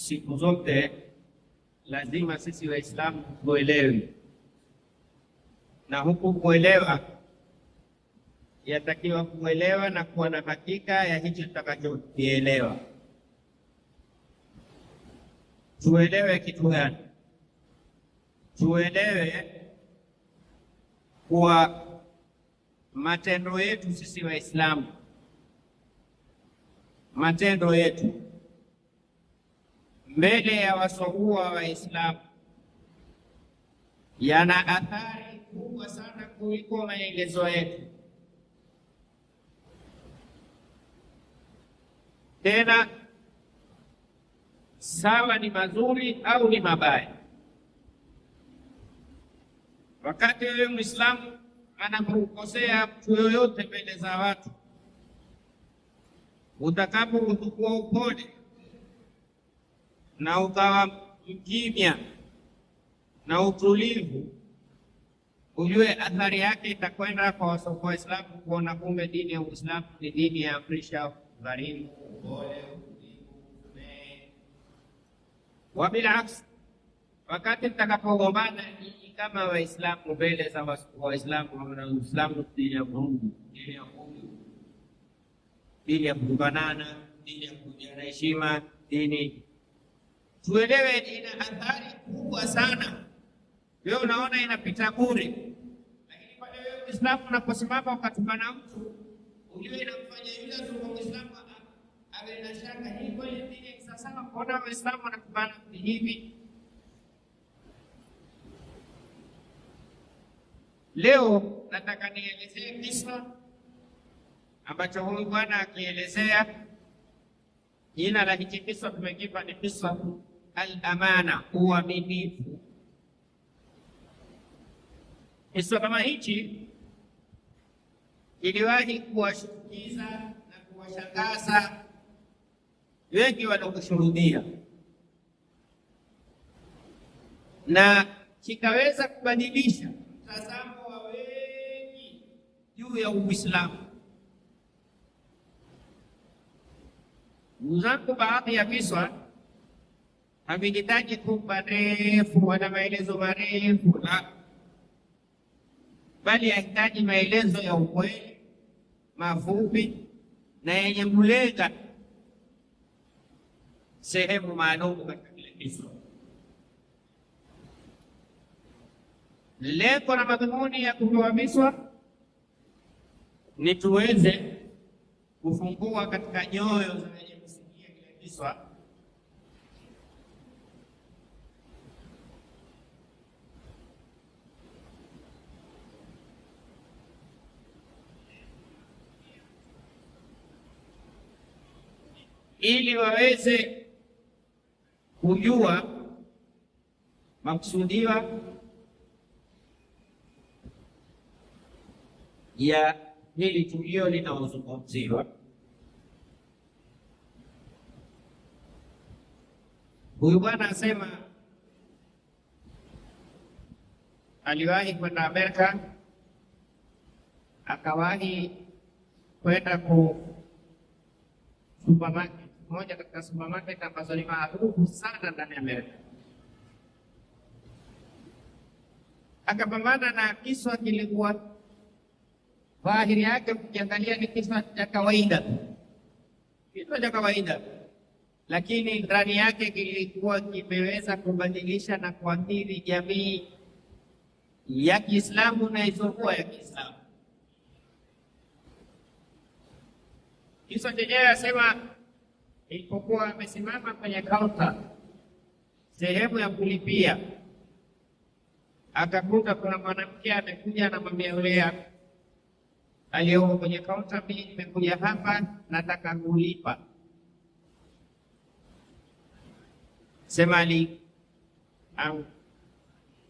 siku zote lazima sisi Waislamu tuelewe, na huku kuelewa yatakiwa kuelewa na kuwa na hakika ya hicho tutakachokielewa. Tuelewe kitu gani? Tuelewe kuwa matendo yetu sisi Waislamu, matendo yetu mbele ya wasokuwa Waislamu yana athari kubwa sana kuliko maelezo yetu. Tena sawa ni mazuri au ni mabaya. Wakati wewe Muislamu anapokosea mtu yoyote mbele za watu, utakapochukua upole na ukawa mkimya na utulivu, ujue athari yake itakwenda kwa wasokuwa Waislamu kuona kumbe dini ya Uislamu ni dini ya amrisha ukarimu, upole, utulivu. Wabilaks, wakati mtakapogombana kama Waislamu mbele za Waislamu, na Uislamu dini ya Mungu, dini ya Mungu, dini ya kutukanana, dini ya kuvunjiana heshima, dini, tuelewe ina athari kubwa sana. Wewe unaona inapita bure, lakini pale wewe Muislamu unaposimama ukatukana mtu, ujue inamfanya yule asiye Muislamu awe na shaka, hii kweli dini ya kisasa? Kuona Waislamu wanatukana hivi. Leo nataka nielezee kisa ambacho huyu bwana akielezea. Jina la hichi kisa tumekipa ni kisa al-amana, uaminifu. Kisa kama hichi iliwahi kuwashtukiza na kuwashangaza wengi wanaoshuhudia, na kikaweza kubadilisha mtazamo wa wengi juu ya Uislamu. Ndugu zangu, baadhi ya visa havihitaji tu marefu wala maelezo marefu, la, bali yahitaji maelezo ya ukweli mafupi na yenye kulenga sehemu maalum katika kile kisa. Lengo na madhumuni ya kutoa miswa ni tuweze kufungua katika nyoyo za wenye kusikia kile kiswa ili waweze kujua makusudiwa ya hili tukio linalozungumziwa. Huyu bwana asema aliwahi kwenda Amerika, akawahi kwenda ku supermarket moja katika supermarket ambazo ni maarufu sana ndani ya Amerika. Akapambana na kiswa kilikuwa dhahiri yake ukiangalia ni kiswa cha kawaida, kiswa cha kawaida, lakini ndani yake kilikuwa kimeweza kubadilisha na kuathiri jamii ya Kiislamu na isiyokuwa ya Kiislamu. Kiswa chenyewe asema ilipokuwa amesimama kwenye kaunta, sehemu ya kulipia, akakuta kuna mwanamke amekuja, anamwambia yule aliyoko kwenye kaunta, mimi nimekuja hapa nataka kulipa. Sema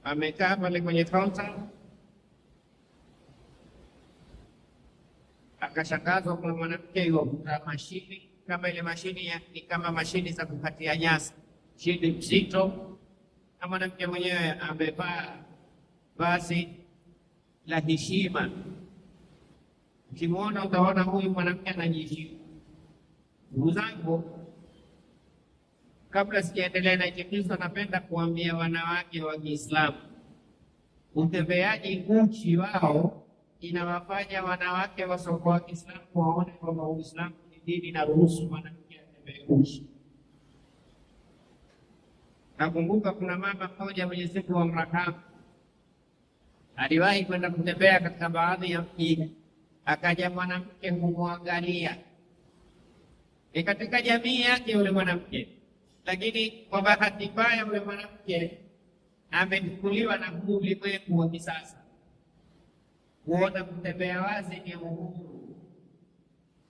amekaa pale kwenye kaunta, akashangazwa kwa mwanamke yuwavuta mashini, kama ile mashini ni kama mashini za kukatia nyasi, shidi mzito, na mwanamke mwenyewe amevaa vazi la heshima. Ukimwona utaona huyu mwanamke anajiheshimu. Ndugu zangu, kabla sijaendelea na hicho, napenda kuambia wanawake wa Kiislamu, utembeaji uchi wao inawafanya wanawake wasiokuwa wa Kiislamu waone kwamba Uislamu ni dini na ruhusu mwanamke atembee uchi. Nakumbuka kuna mama mmoja Mwenyezi Mungu amrahamu, aliwahi kwenda kutembea katika baadhi ya mji, akaja mwanamke kumwangalia. Ni katika jamii yake yule mwanamke, lakini kwa bahati mbaya yule mwanamke amechukuliwa na ulimwengu wa kisasa. Kuona kutembea wazi ni uhuru,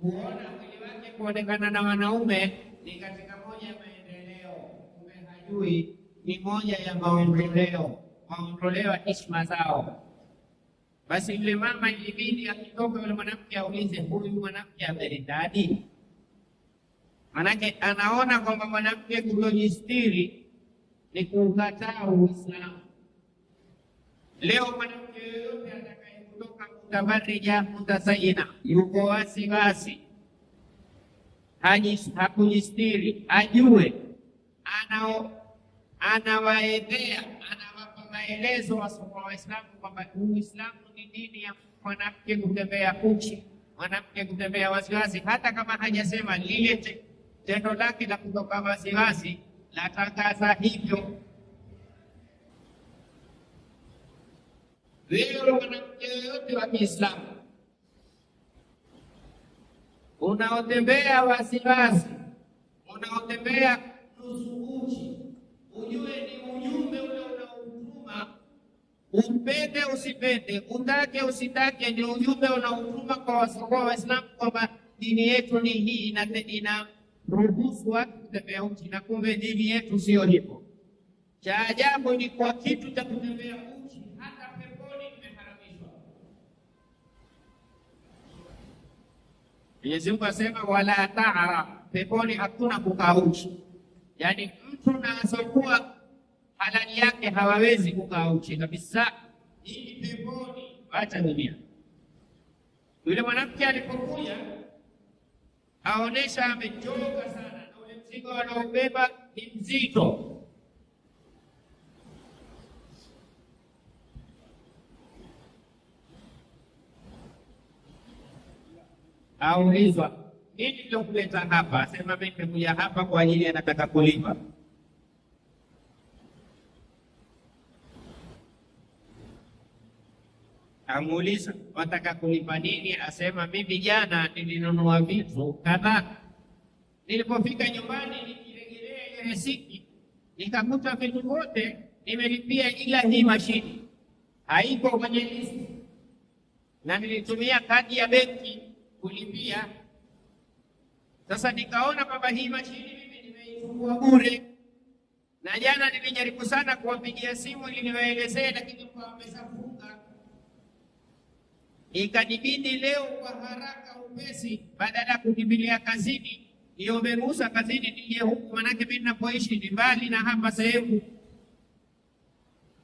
kuona mwili wake kuonekana na wanaume ni katika moja ya maendeleo. Kumbe hajui ni moja ya maondoleo ya heshima zao. Basi yule mama ilibidi akitoka yule mwanamke aulize, huyu mwanamke ameridadi? Manake anaona kwamba mwanamke kutojistiri ni kukataa Uislamu. Leo mwanamke yoyote atakayekutoka mutabarija mutasayina, yuko wasi wasi, hakujistiri, ajue anawaendea, anawapa maelezo wasokuwa Waislamu kwamba Uislamu ni dini ya mwanamke kutembea uchi, mwanamke kutembea wasiwasi, hata kama hajasema lile tendo lake la kutoka wasiwasi la tangaza hivyo. Wewe mwanamke yoyote wa Kiislamu unaotembea wasiwasi, unaotembea nusu uchi, ujue ni ujumbe ule unaotuma, upende usipende, utake usitake, ni ujumbe unaotuma kwa wasiokuwa Waislamu kwamba dini yetu ni hii ina ruhusu watu kutembea uchi, na kumbe dini yetu sio hivyo. Cha ajabu ni kwa kitu cha kutembea uchi hata peponi kimeharamishwa. Mwenyezi Mungu asema wala ta'ara, peponi hakuna kukaa uchi. Yaani mtu na asokuwa halali yake hawawezi kukaa uchi kabisa. Hii peponi, acha dunia. Yule mwanamke alipokuja aonesha amechoka sana na ule mzigo anaobeba ni mzito. Aulizwa, nini kilokuleta hapa? Asema mimi nimekuja hapa kwa ajili nataka kulipa. Amuuliza, wataka kulipa nini? Asema mimi jana nilinunua vitu kadhaa, nilipofika nyumbani nikirejelea ile risiti nikakuta vitu vyote nimelipia ila hii mashini haiko kwenye listi, na nilitumia kadi ya benki kulipia. Sasa nikaona kwamba hii mashini mimi nimeichukua bure, na jana nilijaribu sana kuwapigia simu ili niwaelezee, lakini kwa wamesafunga. Ikanibidi leo kwa haraka upesi, badala ya kukimbilia kazini, niombe ruhusa kazini nije huku, manake mimi ninapoishi ni mbali na hapa sehemu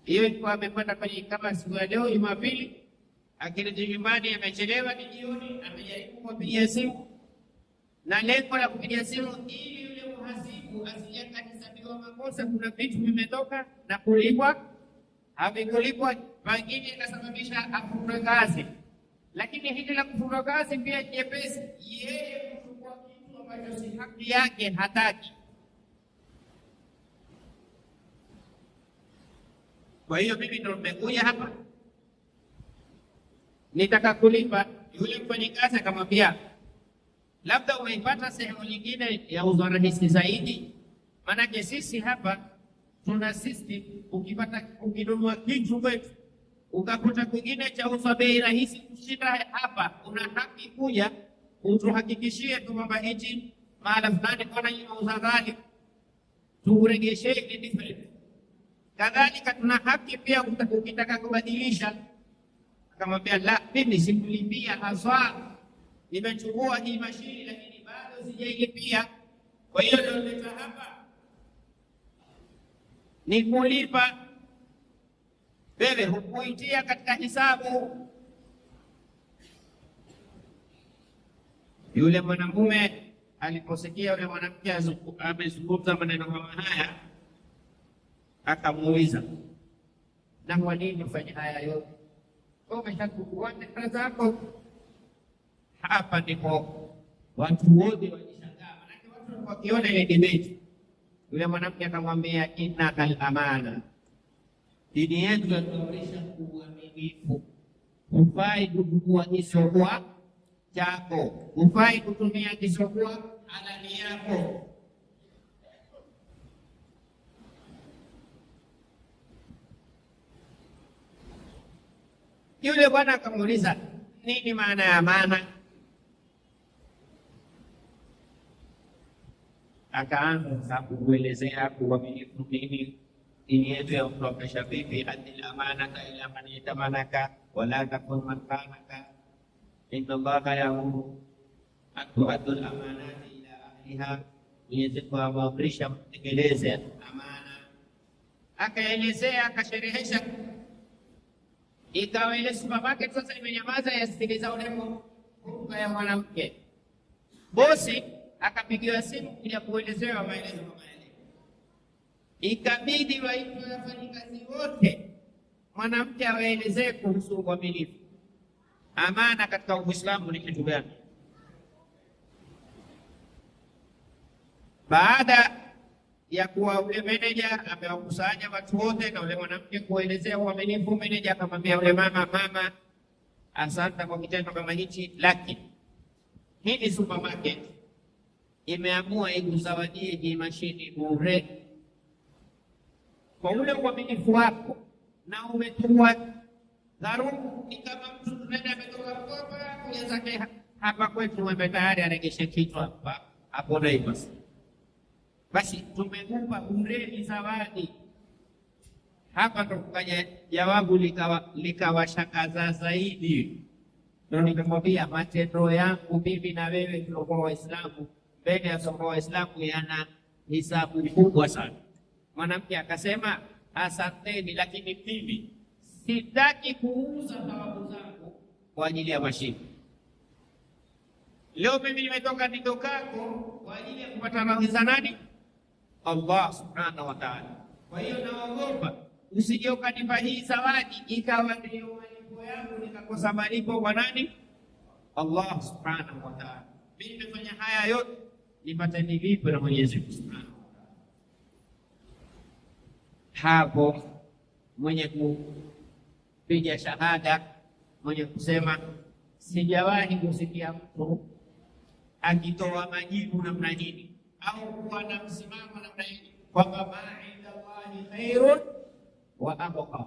hiyo. Ilikuwa amekwenda kwenye kama siku ya leo Jumapili, akirudi nyumbani amechelewa, ni jioni, amejaribu kupigia simu, na lengo la kupigia simu ili yule mhasibu asije akahesabiwa makosa, kuna vitu vimetoka na kulipwa havikulipwa, pengine ikasababisha afutwe kazi. Lakini hili la kufutwa kazi pia jepesi, yeye kuchukua kitu ambacho si haki yake hataki. Kwa hiyo mimi ndo nimekuja hapa, nitaka kulipa. Yule mfanyikazi akamwambia, labda umeipata sehemu nyingine ya uzwa rahisi zaidi, manake sisi hapa tuna system, ukinunua kitu kwetu ukakuta kwingine cha uzwa bei rahisi kushinda hapa, una haki kuja utuhakikishie tu kwamba hichi mahala fulani kona inauza ghali, tuuregeshe ile difference. Kadhalika tuna haki pia ukitaka kubadilisha. Akamwambia, la, mimi sikulipia haswa, nimechukua hii mashini lakini bado sijailipia, kwa hiyo ndio nileta hapa ni kulipa. Wewe hukuitia katika hisabu. Yule mwanamume aliposikia yule mwanamke amezungumza maneno kama haya, akamuuliza, na kwa nini ufanye haya yote? Umeshakuwa fikra zako. Hapa ndipo watu wote walishangaa, manake watu wakiona ile debate. Yule mwanamke akamwambia, innaka al-amana, dini yetu inatuamrisha uaminifu. Hufai kuchukua kisokuwa chako, hufai kutumia kisokuwa halali yako. Yule bwana akamuuliza, nini maana ya amana? Akaanza sasa kuelezea uaminifu nini, dini yetu ya kutuamrisha vipi, adil amanata ila man itamanaka wala takun man khanaka, inna Allaha ya'muru an tu'addu al-amanati ila ahliha. Mwenyezi Mungu ameamrisha mtekeleze amana. Akaelezea, akasherehesha. Ikawa ile supermarket sasa imenyamaza, yasikiliza ule hotuba ya mwanamke. Bosi akapigiwa simu kuja kuelezewa maelezo kama yale. Ikabidi waitwe wafanyikazi wote, mwanamke awaelezee kuhusu uaminifu. Amana katika Uislamu ni kitu gani? Baada ya kuwa ule meneja amewakusanya watu wote na ule mwanamke kuelezea uaminifu, meneja akamwambia ule mama, asante kwa kitendo kama hichi, lakini hii ni supermarket imeamua ikuzawadie hii mashini bure. Kwa ule uaminifu wako na umetumwa dharubu, ni kama mtu tunaenda ametoka Mkopa kuja zake hapa kwetu, wembe tayari aregeshe kichwa hapa hapo Naivas. Basi tumekupa bure, ni zawadi. Hapa ndo kukaja jawabu likawashangaza zaidi. Ndio nikamwambia matendo yangu mimi na wewe tuliokuwa Waislamu mbele ya soko Waislamu yana hisabu kubwa sana. Mwanamke akasema, asanteni, lakini mimi sitaki kuuza thawabu zangu kwa ajili ya mashine. Leo mimi nimetoka nitokako kwa ajili ya kupata radhi za nani? Allah subhanahu wa ta'ala. Kwa hiyo naogopa usije ukanipa hii zawadi ikawa ndio malipo yangu nikakosa malipo kwa nani? Allah subhanahu wa ta'ala. Mimi nimefanya haya yote nipate nilipo na Mwenyezi Mungu subhanahu wa ta'ala. Hapo mwenye kupiga shahada, mwenye kusema sijawahi kusikia mtu akitoa majibu namna hii au kuwa na msimamo namna hii kwamba ma inda Allahi khairun wa abqa.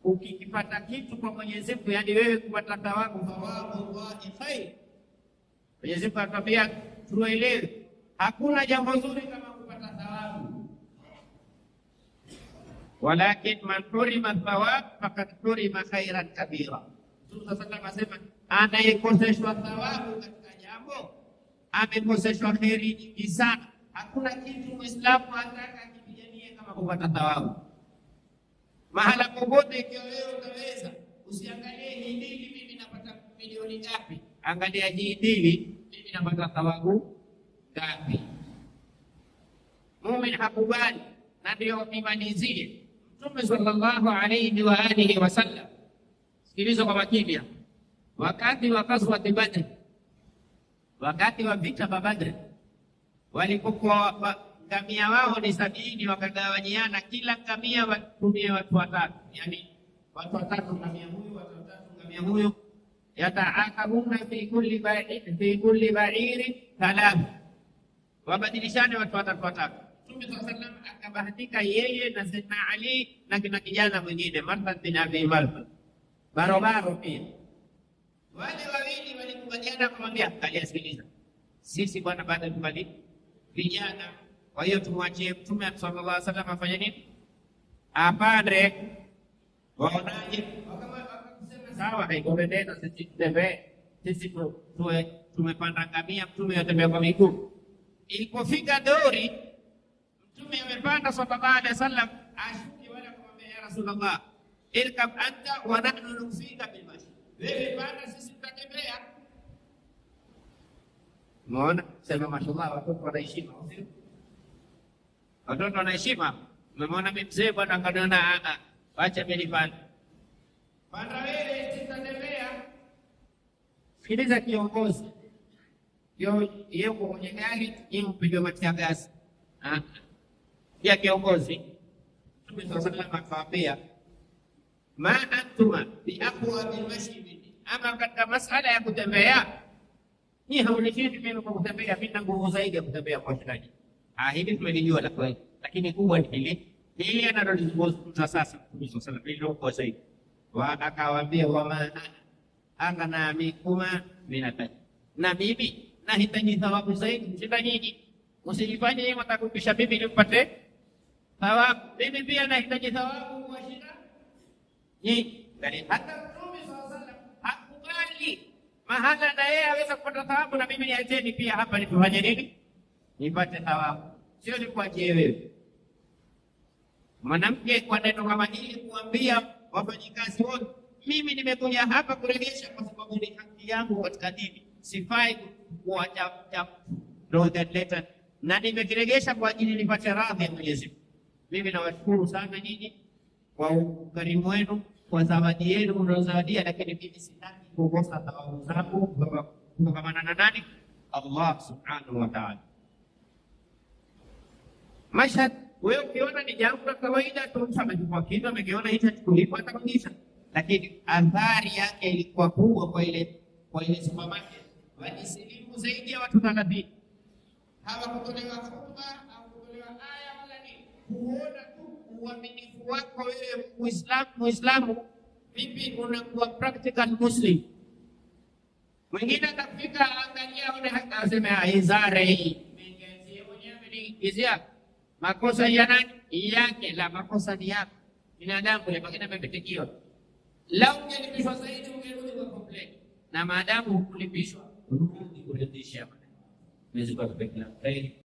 Ukikipata kitu kwa Mwenyezi Mungu, yani wewe kupata thawabu, thawabu Allahi khair. Mwenyezi Mungu atambia tuelewe, hakuna jambo zuri kama kupata thawabu. Walakin man hurima thawab faqad hurima khairan kabira. Sasa tunasema anayekoseshwa thawabu katika jambo amekoseshwa kheri nyingi sana. Hakuna kitu Muislamu anataka akipiganie kama kupata thawabu. Mahala popote ikiwa wewe utaweza, usiangalie hii dili mimi napata milioni ngapi, angalia hii dili mimi napata thawabu ngapi. Muumini hakubali, na ndio nimalizie. Mtume sallallahu alayhi wa alihi wasallam, sikiliza kwa makini, wakati wa ghazwat Badr, wakati wa vita vya Badr, walipokuwa ngamia wao ni 70, wakagawanyiana, kila ngamia watumie watu watatu, yani watu watatu ngamia huyu, watu watatu ngamia huyu, yataakabuna fi kulli ba'irin thalath, wabadilishane watu watatu. Mtume sallallahu alayhi wasallam akabahatika yeye na Sayyidina Ali na kina kijana mwingine Marthad bin Abi Marthad barabara pia. Wale wawili walikubaliana kumwambia, alisikiliza, sisi bwana baada tubali vijana, kwa hiyo tumwachie Mtume sallallahu alaihi wasallam afanye nini? Apande. Waonaje? Wakasema sawa, haikopendeza sisi tutembee, sisi tumepanda ngamia, Mtume yatembea kwa miguu. Ilipofika dori, Mtume amepanda sallallahu alaihi wasallam, ashuki wala kumwambia ya Rasulullah, irkab anta wa nahnu nufika bil mashi, wewe panda, sisi tutatembea. Umeona, sema mashallah, watoto wana heshima, watoto wana heshima. Umeona mimi mzee bwana akaniona, acha mimi panda wewe, sitatembea. Sikiliza kiongozi, yeye kwenye gari, yeye mpige matiagasi ya kiongozi. Mtume sallallahu akawaambia, ma antuma bi aqwa bil masjid, ama katika masala ya kutembea ni haunishindi mimi kwa kutembea, mimi na nguvu zaidi ya kutembea kwa shikaji. Hili tumelijua la kweli, lakini kubwa ni hili analozungumza sasa. Mtume sallallahu alaihi wasallam zaidi akawaambia, wama anga na mikuma minataji, na mimi nahitaji thawabu zaidi kushinda nyinyi. Usijifanye yeye mtakupisha mimi ili mpate thawabu, mimi pia nahitaji thawabu kushinda nyinyi. Hata Mtume sallallahu alaihi wasallam hakubali mahala na yeye aweza kupata thawabu na mimi niacheni pia hapa nifanye nini nipate thawabu, sio nikuachie wewe. Mwanamke kwa neno kama hili kuambia wafanyikazi wote, mimi nimekuja hapa kurejesha kwa sababu ni haki yangu katika dini, sifai kuacha leta, na nimekirejesha kwa ajili nipate radhi ya Mwenyezi Mungu. Mimi nawashukuru sana nyinyi kwa ukarimu wenu, kwa zawadi yenu mnazozawadia, lakini mimi sitaki kukosa thawabu zangu kutokana na nani? Allah subhanahu wa ta'ala. Mashhad wewe ukiona ni jambo la kawaida tu, mtu amechukua kitu amekiona hicho kulipa atakwisha, lakini athari yake ilikuwa kubwa kwa ile supermarket. Walisilimu zaidi ya watu 30. Hawakutolewa hotuba au kutolewa aya wala nini, kuona tu uaminifu wako wewe Muislamu vipi unakuwa practical Muslim. Mwingine atafika angalia one hata aseme izara hii mengezi mwenyewe ni kizia. Makosa ya nani? Yake. La, makosa ni yako binadamu, ile pengine amepitikiwa. Lau ungelipishwa zaidi ungerudi kwa complaint, na maadamu kulipishwa rudi kurudisha. Mwezi kwa pekee.